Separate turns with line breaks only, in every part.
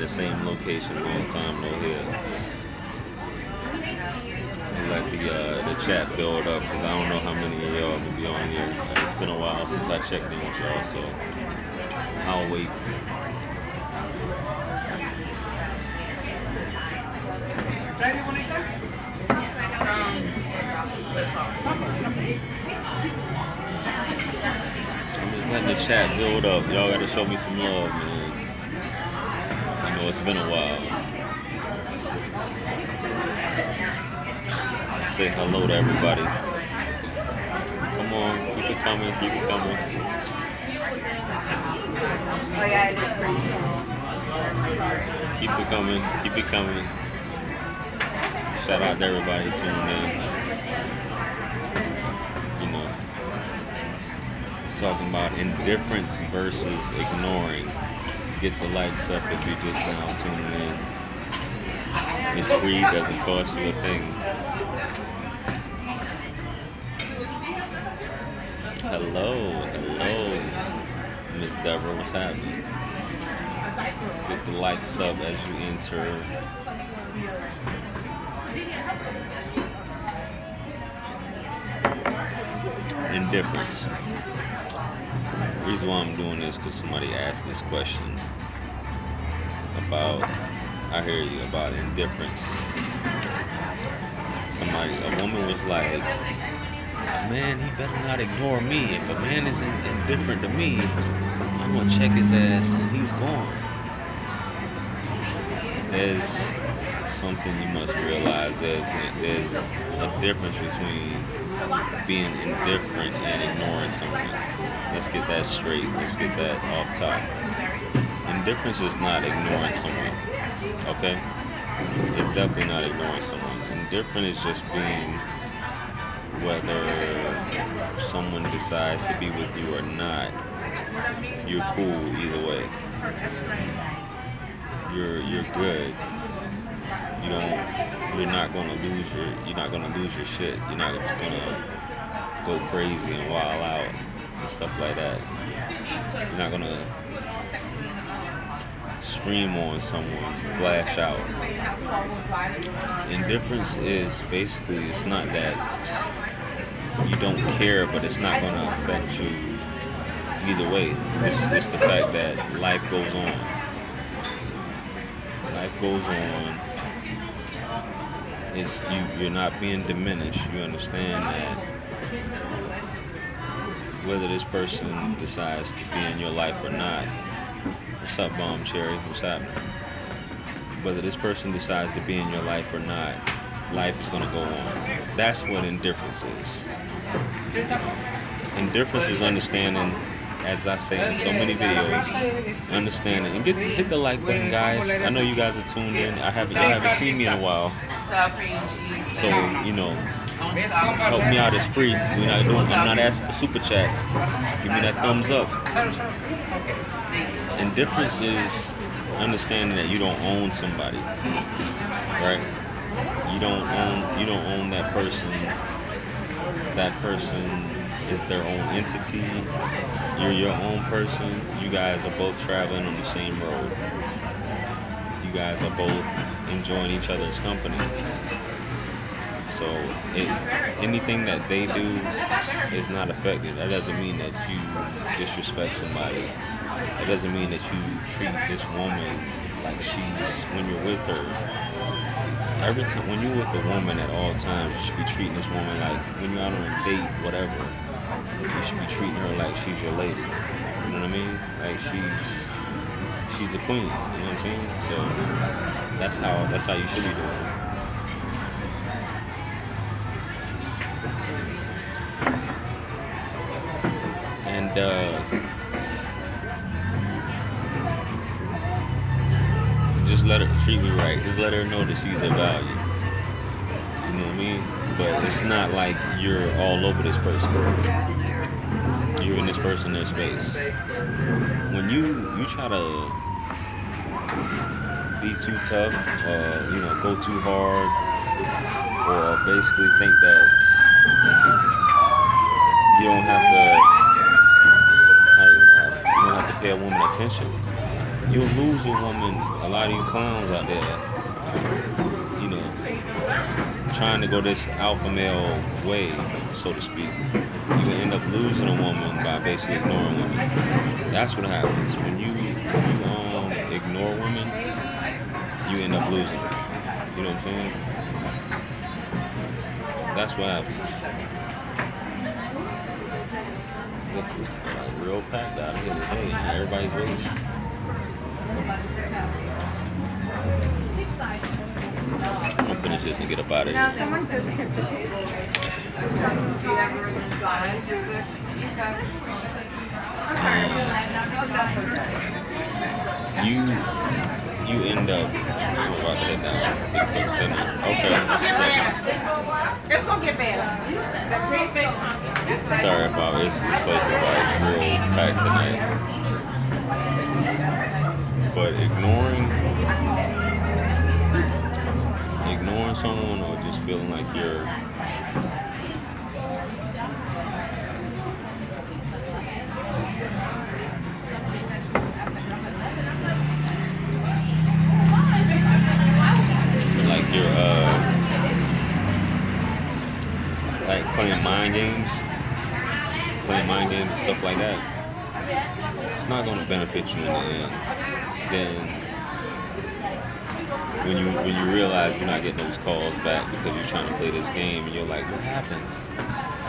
the same location, long time no here. Let the chat build up because I don't know how many of y'all will be on here. It's been a while since I checked in with y'all, so I'll wait. I'm just letting the chat build up. Y'all gotta show me some love, man. I know it's been a while. Say hello to everybody. Come on, keep it coming, keep it coming.
Oh yeah, it is pretty cool.
Keep it coming, keep it coming. Shout out to everybody tuning in. You know, talking about indifference versus ignoring. Get the likes up if you're just now tuning in. It's free, doesn't cost you a thing. Hello, Miss Deborah, what's happening? Get the likes up as you enter. Indifference. The reason why I'm doing this because somebody asked this question about, I hear you, about indifference. A woman was like, a man, he better not ignore me. If a man is indifferent to me, I'm gonna check his ass and he's gone. There's something you must realize. There's a difference between being indifferent and ignoring something. Let's get that straight. Let's get that off top. Indifference is not ignoring someone. Okay? It's definitely not ignoring someone. Indifferent is just being, whether someone decides to be with you or not, you're cool either way. You're good. You're not gonna lose your shit. You're not just gonna go crazy and wild out and stuff like that. You're not gonna scream on someone, flash out. Indifference is basically, it's not that you don't care, but it's not gonna affect you either way. It's the fact that life goes on. Life goes on. You're not being diminished. You understand that whether this person decides to be in your life or not. What's up, Bomb Cherry? What's happening? Whether this person decides to be in your life or not, life is gonna go on. That's what indifference is. Indifference is understanding, as I say in so many videos, understanding. And hit the like button, guys. I know you guys are tuned in. You haven't seen me in a while. So, help me out. It's free. I'm not asking for super chats. Give me that thumbs up. Indifference is understanding that you don't own somebody. Right? You don't own that person. That person is their own entity. You're your own person. You guys are both traveling on the same road. You guys are both enjoying each other's company. So anything that they do is not affected. That doesn't mean that you disrespect somebody. That doesn't mean that you treat this woman like when you're with her. Every time, when you're with a woman at all times, you should be treating this woman like, when you're out on a date, whatever, you should be treating her like she's your lady. You know what I mean? Like she's the queen. You know what I'm saying? So that's how you should be doing it. And just let her treat me right. Just let her know that she's of value. You know what I mean? But it's not like you're all over this person. You're in this person, their space. When you try to be too tough, go too hard, or basically think that you don't have to pay a woman attention. you'll lose a woman. A lot of you clowns out there, you know, trying to go this alpha male way, so to speak. You will end up losing a woman by basically ignoring women. That's what happens when you ignore women. You end up losing them. You know what I'm saying? That's what happens. This is real packed out here today. Everybody's waiting. I'm gonna finish this and get up out of
Now,
here.
someone just took the table.
You end up. I'm about to head down. Take a quick dinner. Okay.
It's gonna get better.
Sorry about this. This place is like real packed tonight. But ignoring someone or just feeling like you're like playing mind games and stuff like that, it's not going to benefit you in the end. Then when you realize you're not getting those calls back because you're trying to play this game and you're like, what happened?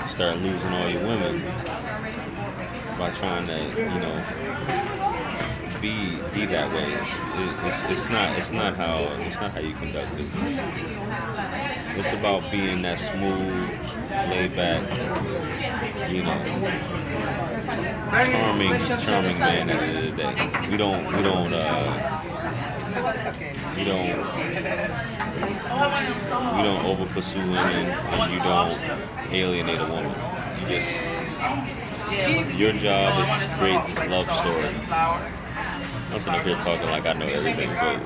You start losing all your women by trying to, be that way. It's not how you conduct business. It's about being that smooth, laid back, charming man at the end of the day. We don't over pursue women, and you don't alienate a woman. Your job is to create this love story. I'm sitting up here talking like I know everything, but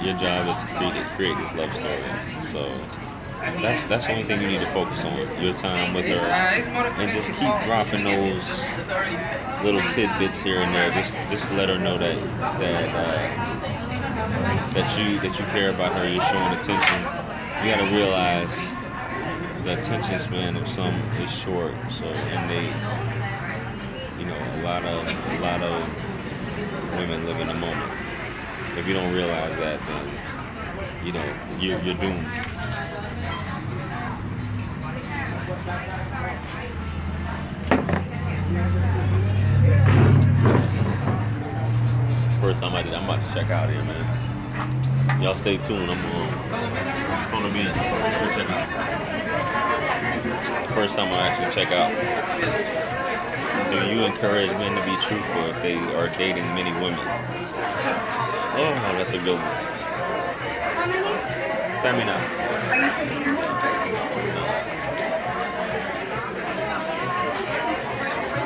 your job is to create this love story. So that's the only thing you need to focus on. Your time with her, and just keep dropping those little tidbits here and there. Just let her know that you care about her. You're showing attention. You got to realize the attention span of some is short. So, and they, a lot of women live in the moment. If you don't realize that, then you're doomed. First time I did, I'm about to check out here, man. Y'all stay tuned. I'm gonna be check out. First time I actually check out. Do you encourage men to be truthful if they are dating many women? Oh, that's a good one.
How many?
Tell me now.
Are you taking more?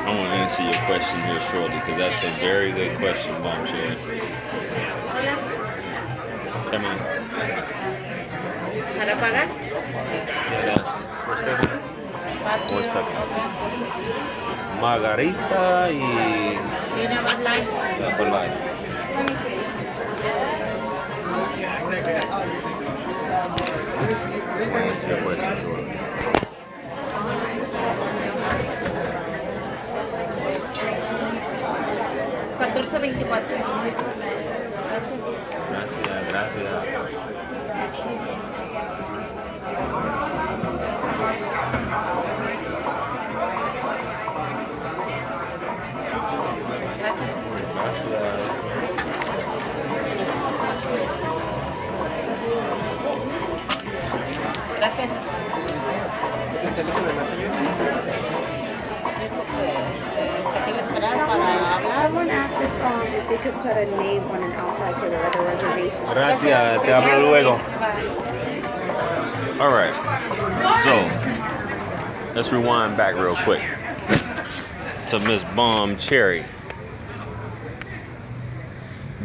I want to answer your question here shortly because that's a very good question, Bombshell. Tell me now.
¿Para pagar?
Yeah, that. 1 second. Margarita y...
Do you know what line?
Yeah, Bud Light.
Let me see.
Answer your question shortly. Gracias.
Gracias. Someone asked if they could put a name on an outside to the other reservation.
Gracias, te hablo luego. All right, so let's rewind back real quick to Miss Bomb Cherry.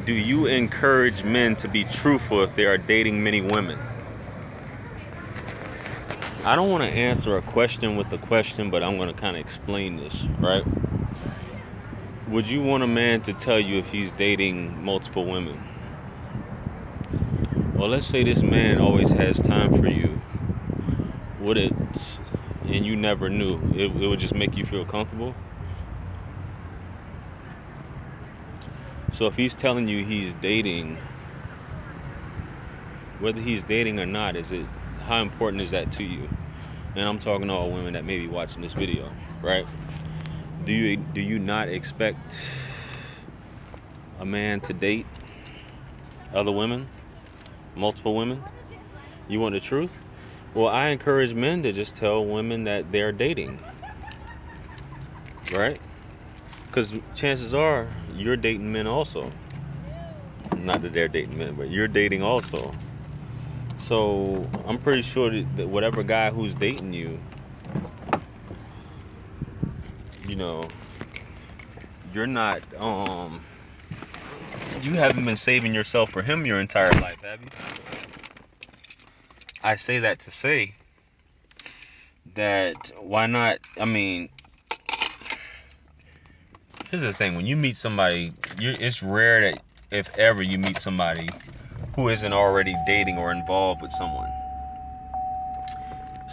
Do you encourage men to be truthful if they are dating many women? I don't want to answer a question with a question, but I'm going to kind of explain this, right? Would you want a man to tell you if he's dating multiple women? Well, let's say this man always has time for you. Would it, and you never knew, it would just make you feel comfortable? So if he's telling you he's dating, whether he's dating or not, how important is that to you? And I'm talking to all women that may be watching this video, right? Do you not expect a man to date other women, multiple women? You want the truth? Well, I encourage men to just tell women that they're dating, right? Because chances are you're dating men also. Not that they're dating men, but you're dating also. So I'm pretty sure that whatever guy who's dating you, you're not, you haven't been saving yourself for him your entire life, have you? I say that to say that why not? I mean, here's the thing: when you meet somebody, it's rare that if ever you meet somebody who isn't already dating or involved with someone.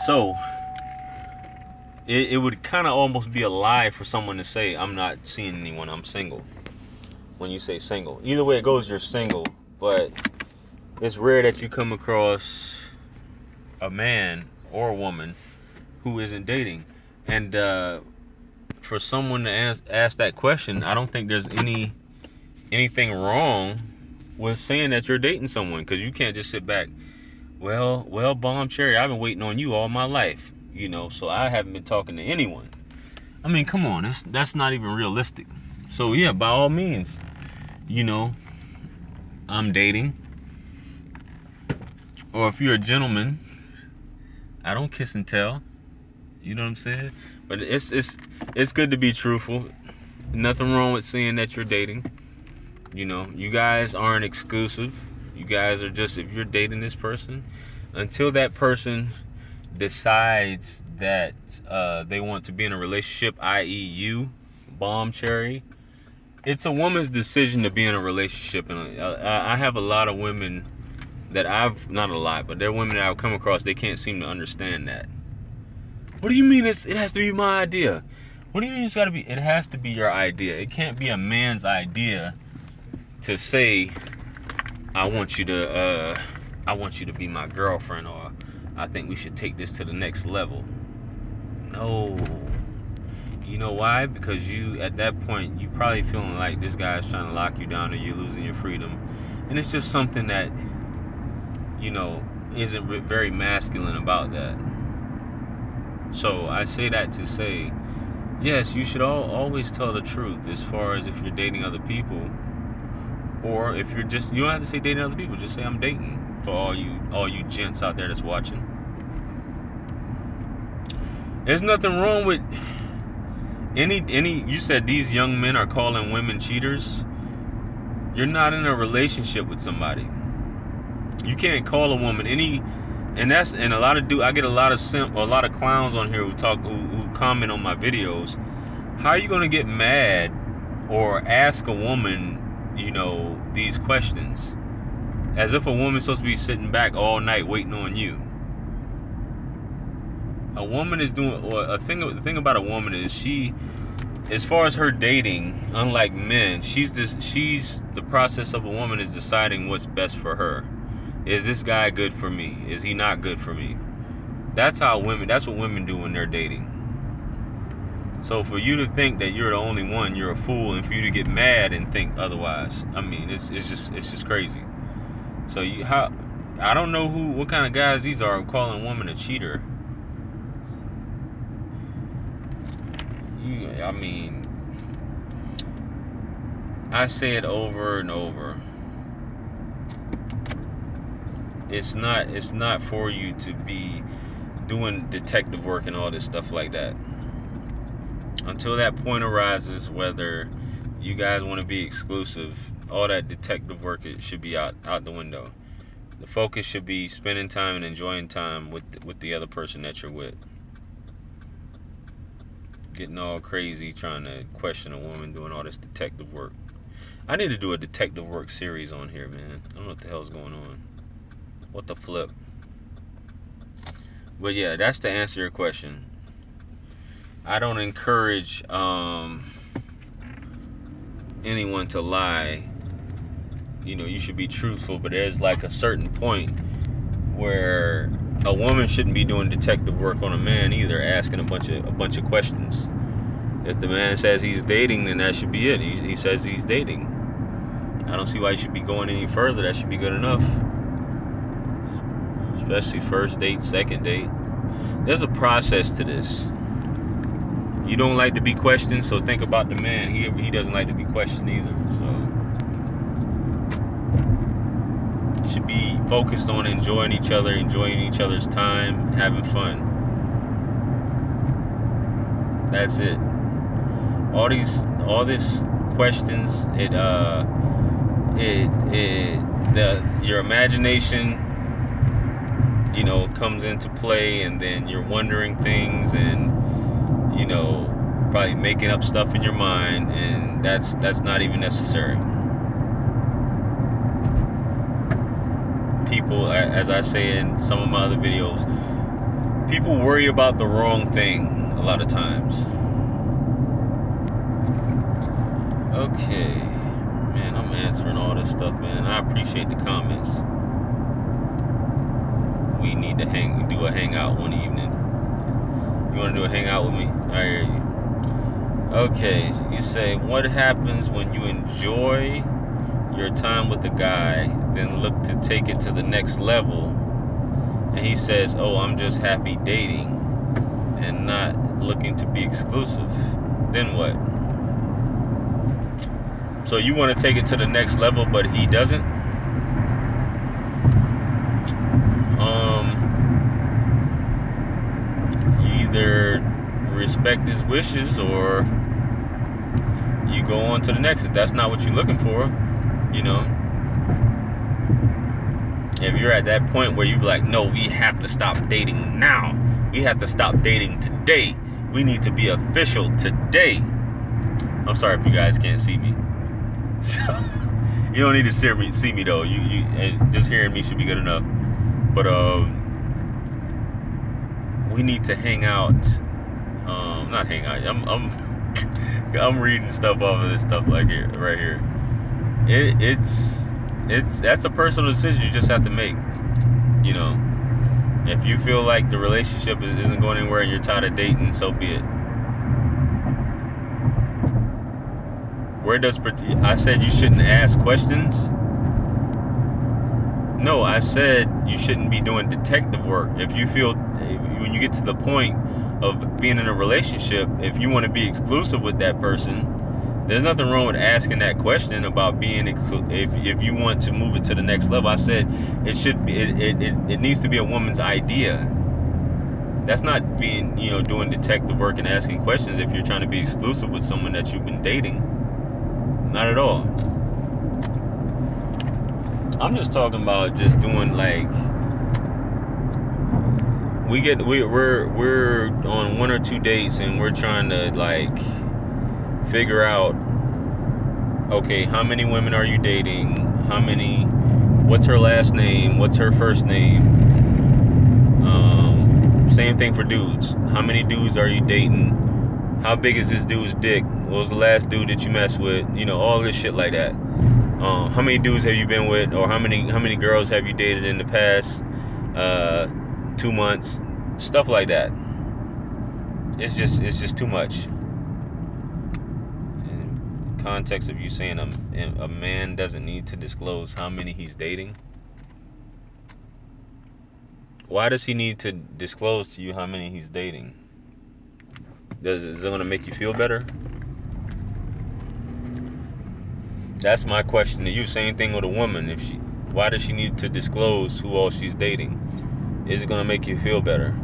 So it would kind of almost be a lie for someone to say, I'm not seeing anyone, I'm single. When you say single, either way it goes, you're single. But it's rare that you come across a man or a woman who isn't dating. And for someone to ask that question, I don't think there's anything wrong with saying that you're dating someone, because you can't just sit back. Well, Bomb Cherry, I've been waiting on you all my life, so I haven't been talking to anyone. I mean, come on, that's not even realistic. So yeah, by all means, I'm dating. Or if you're a gentleman, I don't kiss and tell. You know what I'm saying? But it's good to be truthful. Nothing wrong with saying that you're dating. You guys aren't exclusive. You guys are just, if you're dating this person, until that person decides that they want to be in a relationship, i.e. you, Bomb Cherry, it's a woman's decision to be in a relationship. And I have a lot of women that not a lot, but there are women that I've come across, they can't seem to understand that. What do you mean it has to be my idea? What do you mean it has to be your idea? It can't be a man's idea to say, I want you to be my girlfriend, or I think we should take this to the next level. No. You know why? Because at that point, you probably feeling like this guy's trying to lock you down or you're losing your freedom. And it's just something that, isn't very masculine about that. So I say that to say, yes, you should always tell the truth as far as if you're dating other people. Or if you don't have to say dating other people, just say I'm dating, for all you gents out there that's watching. There's nothing wrong with you said these young men are calling women cheaters. You're not in a relationship with somebody. You can't call a woman and I get a lot of clowns on here who comment on my videos. How are you gonna get mad or ask a woman these questions, as if a woman's supposed to be sitting back all night waiting on you? A woman is doing, the thing about a woman is she, as far as her dating, unlike men, the process of a woman is deciding what's best for her. Is this guy good for me? Is he not good for me? That's what women do when they're dating. So for you to think that you're the only one, you're a fool, and for you to get mad and think otherwise, I mean, it's just crazy. So I don't know what kind of guys these are calling a woman a cheater. I say it over and over. It's not for you to be doing detective work and all this stuff like that. Until that point arises, whether you guys want to be exclusive, all that detective work, it should be out the window. The focus should be spending time and enjoying time with the other person that you're with. getting all crazy trying to question a woman doing all this detective work. I need to do a detective work series on here, man. I don't know what the hell's going on. What the flip? But yeah, that's to answer your question. I don't encourage anyone to lie. You know, you should be truthful, but there's like a certain point where a woman shouldn't be doing detective work on a man either, asking a bunch of questions. If the man says he's dating, then that should be it. He says he's dating. I don't see why you should be going any further. That should be good enough. Especially first date, second date. There's a process to this. You don't like to be questioned, so think about the man. He doesn't like to be questioned either. So you should be focused on enjoying each other, enjoying each other's time, having fun. That's it. All this questions, your imagination, you know, comes into play, and then you're wondering things, and you know, probably making up stuff in your mind, and that's not even necessary. People, as I say in some of my other videos, people worry about the wrong thing a lot of times. Okay, man, I'm answering all this stuff, man. I appreciate the comments. We need to do a hangout one evening. You want to do a hangout with me? I hear you. Okay, you say, what happens when you enjoy your time with the guy, then look to take it to the next level, and he says, oh, I'm just happy dating and not looking to be exclusive? Then what? So you want to take it to the next level, but he doesn't? You either respect his wishes or you go on to the next. If that's not what you're looking for, you know, if you're at that point where you be like, no, we have to stop dating now. We have to stop dating today. We need to be official today. I'm sorry if you guys can't see me. So you don't need to see me though. You just hearing me should be good enough. But we need to hang out. Not hang out. I'm reading stuff off of this stuff like here, right here. It's that's a personal decision you just have to make. You know, if you feel like the relationship isn't going anywhere and you're tired of dating, so be it. I said you shouldn't ask questions? No, I said you shouldn't be doing detective work. If you feel, when you get to the point of being in a relationship, if you want to be exclusive with that person, there's nothing wrong with asking that question about being if you want to move it to the next level. I said it should be, it needs to be a woman's idea. That's not being, you know, doing detective work and asking questions if you're trying to be exclusive with someone that you've been dating. Not at all. I'm just talking about just doing like we're on 1 or 2 dates and we're trying to like figure out, okay, how many women are you dating? What's her last name? What's her first name? Same thing for dudes. How many dudes are you dating? How big is this dude's dick? What was the last dude that you messed with? You know, all this shit like that. How many dudes have you been with, or how many girls have you dated in the past 2 months? Stuff like that. It's just too much. In context of you saying a man doesn't need to disclose how many he's dating. Why does he need to disclose to you how many he's dating? Is it going to make you feel better? That's my question to you. Same thing with a woman. Why does she need to disclose who all she's dating? Is it going to make you feel better?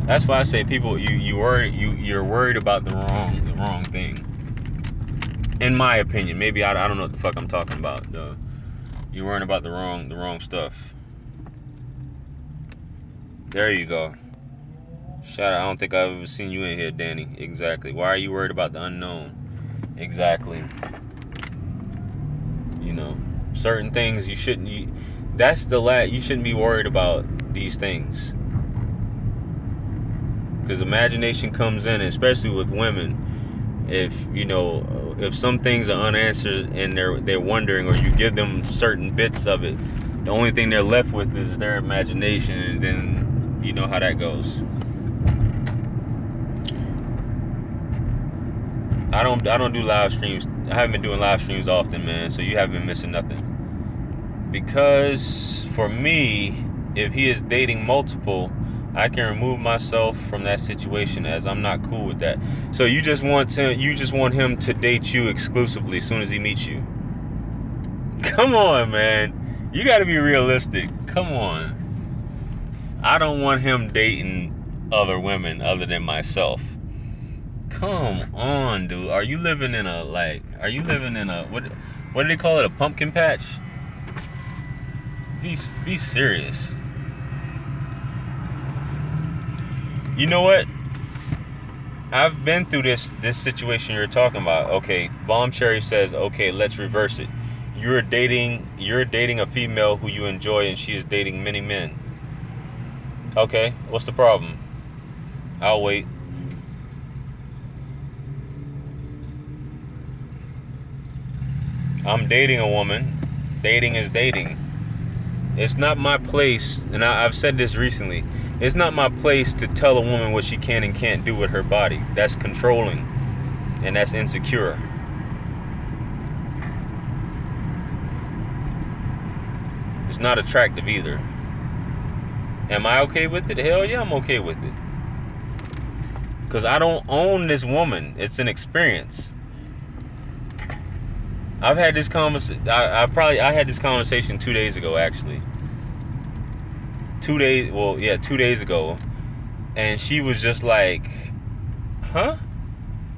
That's why I say people, you're worried about the wrong thing. In my opinion, maybe I don't know what the fuck I'm talking about. Though. You're worrying about the wrong stuff. There you go. Shout out. I don't think I've ever seen you in here, Danny. Exactly. Why are you worried about the unknown? Exactly. You know, certain things you shouldn't. You shouldn't be worried about these things, because imagination comes in, especially with women. If some things are unanswered and they're wondering, or you give them certain bits of it, the only thing they're left with is their imagination, and then you know how that goes. I don't do live streams. I haven't been doing live streams often, man, so you haven't been missing nothing. Because for me, if he is dating multiple, I can remove myself from that situation, as I'm not cool with that. So you just want him to date you exclusively as soon as he meets you. Come on, man. You got to be realistic. Come on. I don't want him dating other women other than myself. Come on, dude. Are you living in a what do they call it? A pumpkin patch? Be serious. You know what? I've been through this situation you're talking about. Okay, Bomb Cherry says, okay, let's reverse it. You're dating a female who you enjoy, and she is dating many men. Okay, what's the problem? I'll wait. I'm dating a woman. Dating is dating. It's not my place, and I've said this recently, it's not my place to tell a woman what she can and can't do with her body. That's controlling, and that's insecure. It's not attractive either. Am I okay with it? Hell yeah, I'm okay with it. Because I don't own this woman. It's an experience. I've had this conversation. I had this conversation 2 days ago, actually. 2 days ago, and she was just like, "Huh?"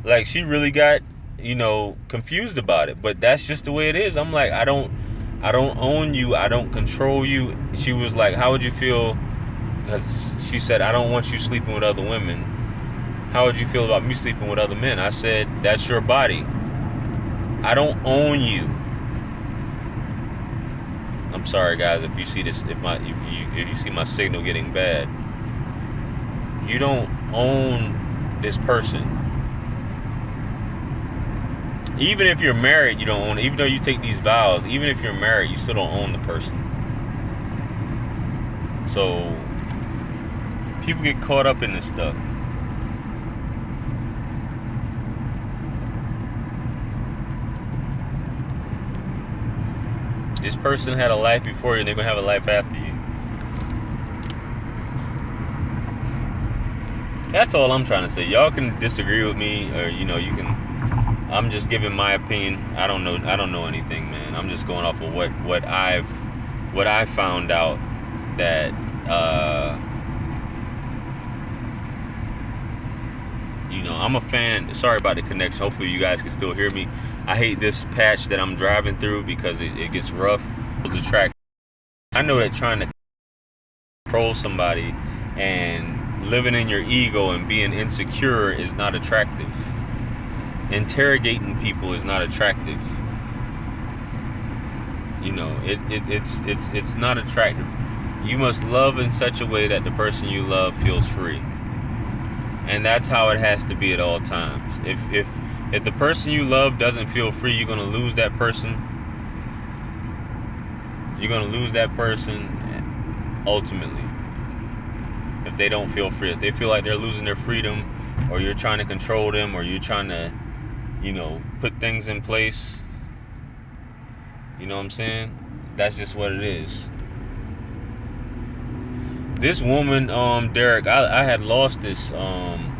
Like she really got, confused about it. But that's just the way it is. I'm like, I don't own you. I don't control you. She was like, "How would you feel?" Because she said, "I don't want you sleeping with other women. How would you feel about me sleeping with other men?" I said, "That's your body. I don't own you." I'm sorry, guys, if you see this, if you see my signal getting bad. You don't own this person. Even if you're married, you don't own it. Even though you take these vows, even if you're married, you still don't own the person. So people get caught up in this stuff. This person had a life before you, and they're going to have a life after you. That's all I'm trying to say. Y'all can disagree with me, or, you can... I'm just giving my opinion. I don't know anything, man. I'm just going off of what I found out that, I'm a fan. Sorry about the connection. Hopefully you guys can still hear me. I hate this patch that I'm driving through because it gets rough. I know that trying to control somebody and living in your ego and being insecure is not attractive. Interrogating people is not attractive. It's not attractive. You must love in such a way that the person you love feels free. And that's how it has to be at all times. If the person you love doesn't feel free, you're going to lose that person. You're going to lose that person ultimately. If they don't feel free. If they feel like they're losing their freedom, or you're trying to control them, or you're trying to, put things in place. You know what I'm saying? That's just what it is. This woman, Derek, I had lost this woman.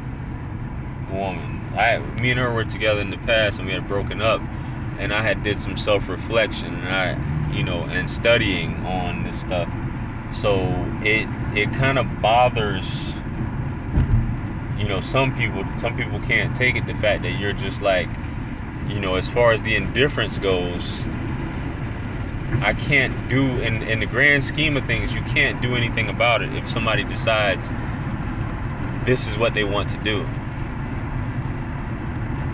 Me and her were together in the past, and we had broken up, and I had did some self-reflection, and and studying on this stuff. So it kind of bothers, some people can't take it, the fact that you're just like, as far as the indifference goes, I can't do, in the grand scheme of things, you can't do anything about it if somebody decides this is what they want to do.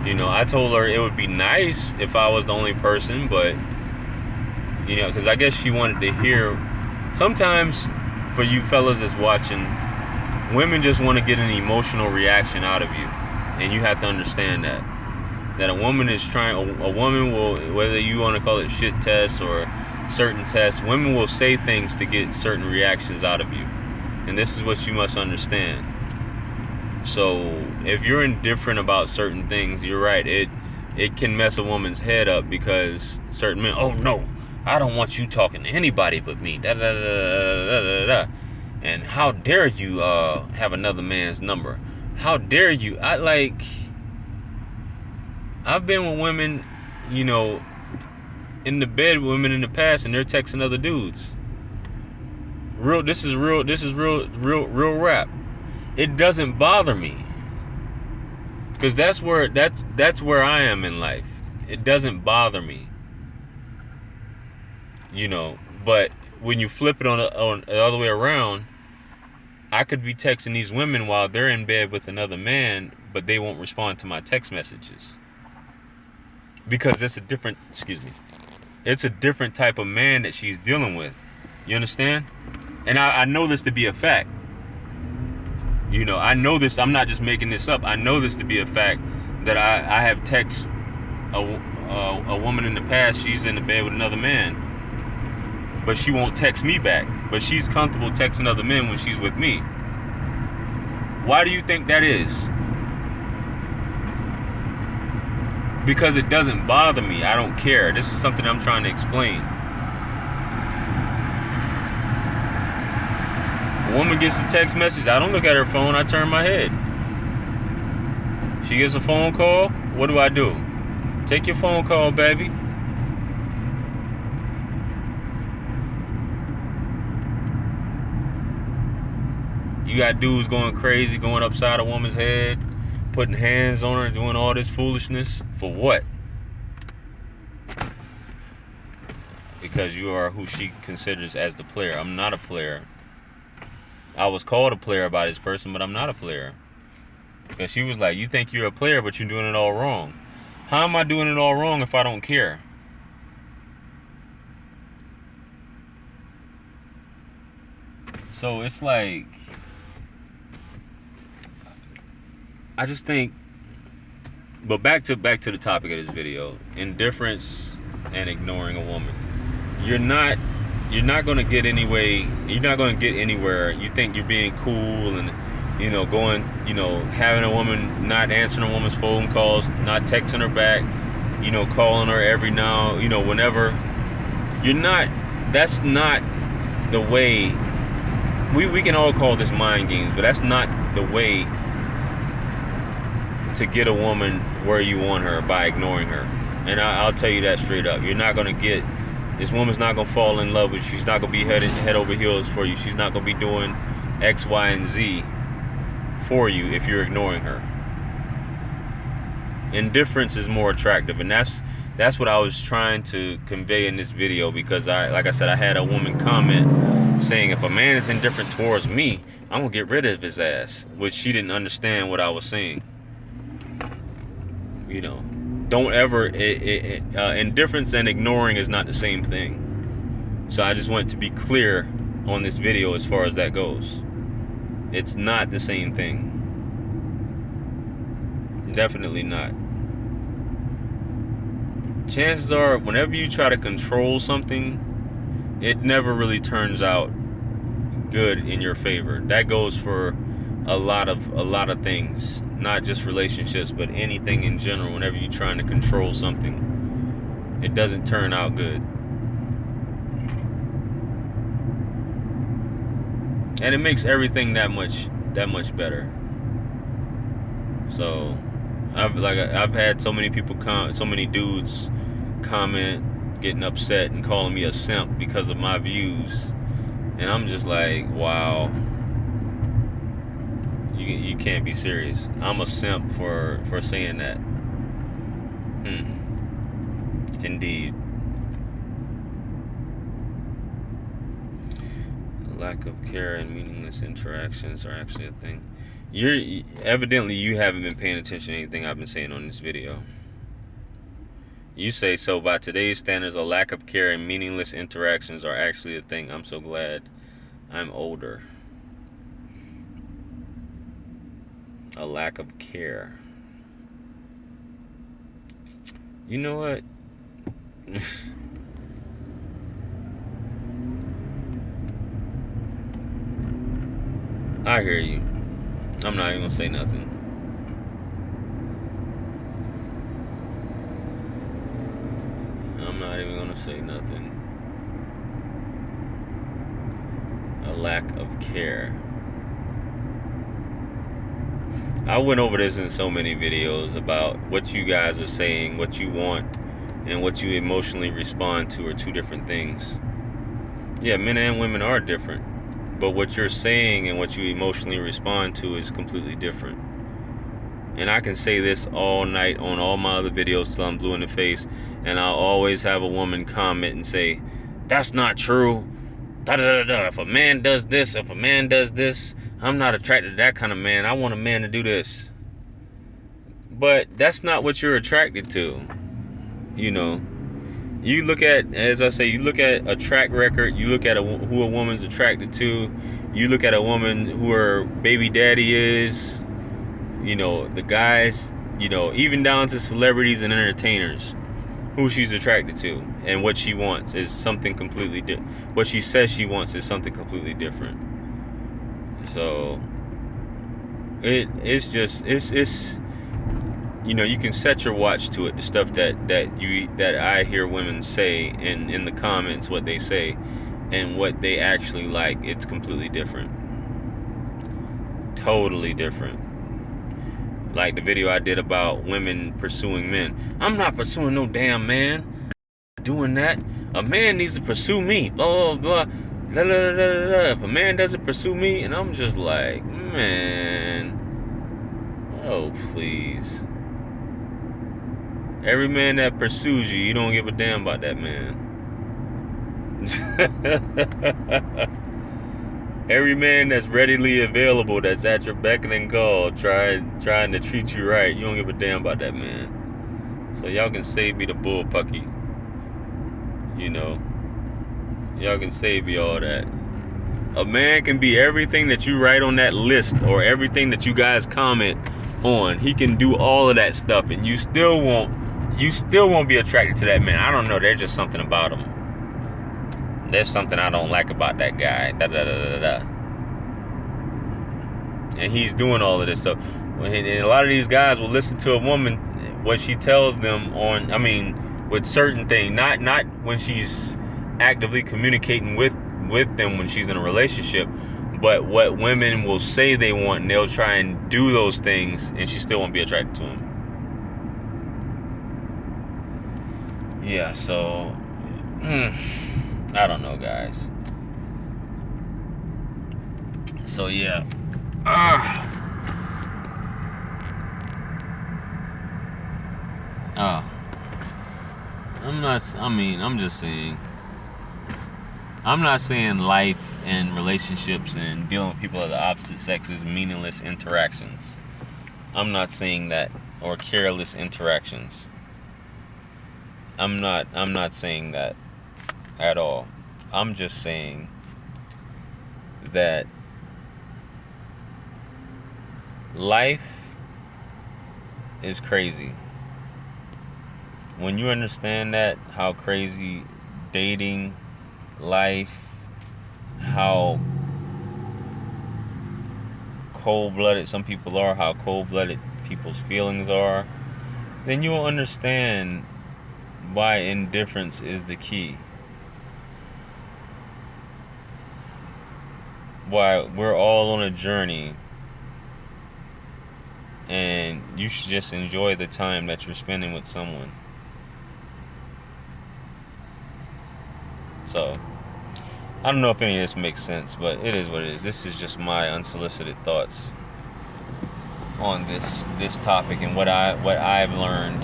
You know, I told her it would be nice if I was the only person, but, you know, because I guess she wanted to hear. Sometimes, for you fellas that's watching, women just want to get an emotional reaction out of you. And you have to understand that. That a woman is trying, a woman will, whether you want to call it shit tests or certain tests, women will say things to get certain reactions out of you. And this is what you must understand. So if you're indifferent about certain things, you're right, it can mess a woman's head up, because certain men, oh no, I don't want you talking to anybody but me, da da da da da da, and how dare you have another man's number, how dare you. I've been with women, you know, in the bed with women in the past, and they're texting other dudes. This is real rap. It doesn't bother me, because that's where I am in life. It doesn't bother me, you know. But when you flip it on the other way around, I could be texting these women while they're in bed with another man, but they won't respond to my text messages, because it's a different type of man that she's dealing with. You understand? And I know this to be a fact. You know, I know this. I'm not just making this up. I know this to be a fact, that I have texted a woman in the past. She's in the bed with another man, but she won't text me back. But she's comfortable texting other men when she's with me. Why do you think that is? Because it doesn't bother me. I don't care. This is something I'm trying to explain. A woman gets a text message, I don't look at her phone, I turn my head. She gets a phone call, what do? Take your phone call, baby. You got dudes going crazy, going upside a woman's head, putting hands on her, doing all this foolishness. For what? Because you are who she considers as the player. I'm not a player. I was called a player by this person, but I'm not a player. Because she was like, you think you're a player, but you're doing it all wrong. How am I doing it all wrong if I don't care? So it's like, I just think, but back to the topic of this video, indifference and ignoring a woman. You're not gonna get anyway. You're not gonna get anywhere. You think you're being cool and, you know, going, you know, having a woman, not answering a woman's phone calls, not texting her back, you know, calling her every now, you know, whenever. You're not. That's not the way. We can all call this mind games, but that's not the way to get a woman where you want her, by ignoring her. And I'll tell you that straight up. You're not gonna get. This woman's not going to fall in love with you. She's not going to be head over heels for you. She's not going to be doing X, Y, and Z for you if you're ignoring her. Indifference is more attractive. And that's what I was trying to convey in this video, because like I said, I had a woman comment saying, if a man is indifferent towards me, I'm going to get rid of his ass. Which she didn't understand what I was saying. You know. Don't ever, indifference and ignoring is not the same thing. So I just want to be clear on this video as far as that goes. It's not the same thing. Definitely not. Chances are, whenever you try to control something, it never really turns out good in your favor. That goes for a lot of things. Not just relationships, but anything in general. Whenever you're trying to control something, it doesn't turn out good. And it makes everything that much better. So I've had so many people so many dudes comment, getting upset and calling me a simp because of my views. And I'm just like, wow. You can't be serious. I'm a simp for saying that. Indeed. Lack of care and meaningless interactions are actually a thing. Evidently you haven't been paying attention to anything I've been saying on this video. You say, so by today's standards, a lack of care and meaningless interactions are actually a thing. I'm so glad I'm older. A lack of care. You know what? I hear you. I'm not even gonna say nothing. I'm not even gonna say nothing. A lack of care. I went over this in so many videos about what you guys are saying, what you want, and what you emotionally respond to are two different things. Yeah, men and women are different, but what you're saying and what you emotionally respond to is completely different. And I can say this all night on all my other videos till I'm blue in the face, and I'll always have a woman comment and say, that's not true. Da da da da. If a man does this, if a man does this, I'm not attracted to that kind of man. I want a man to do this. But that's not what you're attracted to. You know, you look at, as I say, you look at a track record, you look at who a woman's attracted to, you look at a woman who her baby daddy is, you know, the guys, you know, even down to celebrities and entertainers, who she's attracted to, and what she wants is something completely different. What she says she wants is something completely different. So it's you know, you can set your watch to it. The stuff that I hear women say in the comments, what they say and what they actually like, it's completely different. Totally different. Like the video I did about women pursuing men. I'm not pursuing no damn man. I'm not doing that. A man needs to pursue me. Blah, blah, blah. Blah, blah, blah, blah. If a man doesn't pursue me, and I'm just like, man. Oh, please. Every man that pursues you, you don't give a damn about that man. Every man that's readily available, that's at your beck and call, trying to treat you right, you don't give a damn about that man. So y'all can save me the bullpucky. You know, y'all can save me all that. A man can be everything that you write on that list or everything that you guys comment on. He can do all of that stuff, and you still won't be attracted to that man. I don't know. There's just something about him. There's something I don't like about that guy. Da da da da da. And he's doing all of this stuff. And a lot of these guys will listen to a woman, what she tells them on, I mean, with certain things. Not when she's actively communicating with them when she's in a relationship, but what women will say they want, and they'll try and do those things, and she still won't be attracted to him. Yeah, so I don't know, guys. So yeah. I'm just saying. I'm not saying life and relationships and dealing with people of the opposite sex is meaningless interactions. I'm not saying that, or careless interactions. I'm not saying that at all. I'm just saying that life is crazy. When you understand that, how crazy dating, life, how cold-blooded some people are, how cold-blooded people's feelings are, then you'll understand why indifference is the key. Why we're all on a journey, and you should just enjoy the time that you're spending with someone. So, I don't know if any of this makes sense, but it is what it is. This is just my unsolicited thoughts on this topic and what I've learned.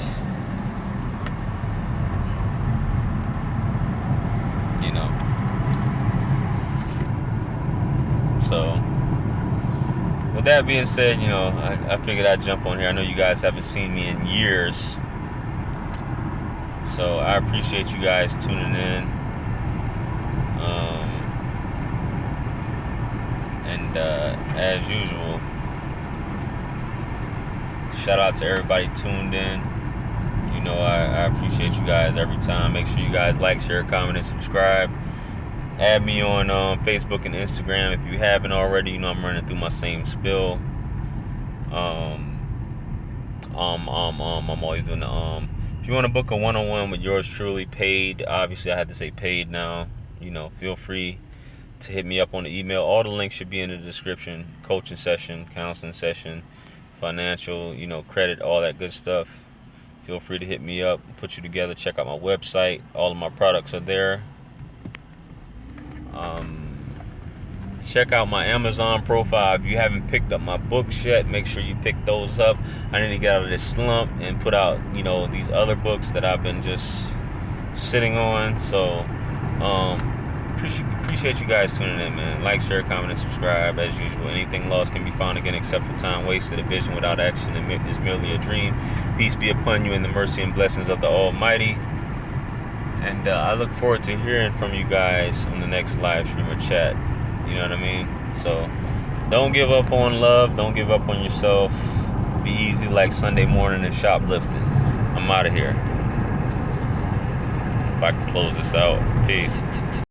You know. So, with that being said, I figured I'd jump on here. I know you guys haven't seen me in years, so I appreciate you guys tuning in. And as usual, shout out to everybody tuned in. I appreciate you guys every time. Make sure you guys like, share, comment, and subscribe. Add me on Facebook and Instagram if you haven't already. I'm running through my same spill. I'm always doing the If you want to book a one-on-one with yours truly, paid. Obviously, I had to say paid now. Feel free to hit me up on the email. All the links should be in the description. Coaching session, counseling session, financial, credit, all that good stuff. Feel free to hit me up, put you together. Check out my website. All of my products are there. Check out my Amazon profile. If you haven't picked up my books yet, make sure you pick those up. I need to get out of this slump and put out, these other books that I've been just sitting on. So, appreciate you guys tuning in, man. Like, share, comment, and subscribe. As usual, anything lost can be found again except for time wasted. A vision without action is merely a dream. Peace be upon you in the mercy and blessings of the Almighty. And I look forward to hearing from you guys on the next live stream or chat. You know what I mean? So don't give up on love. Don't give up on yourself. Be easy like Sunday morning and shoplifting. I'm out of here. If I can close this out. Peace.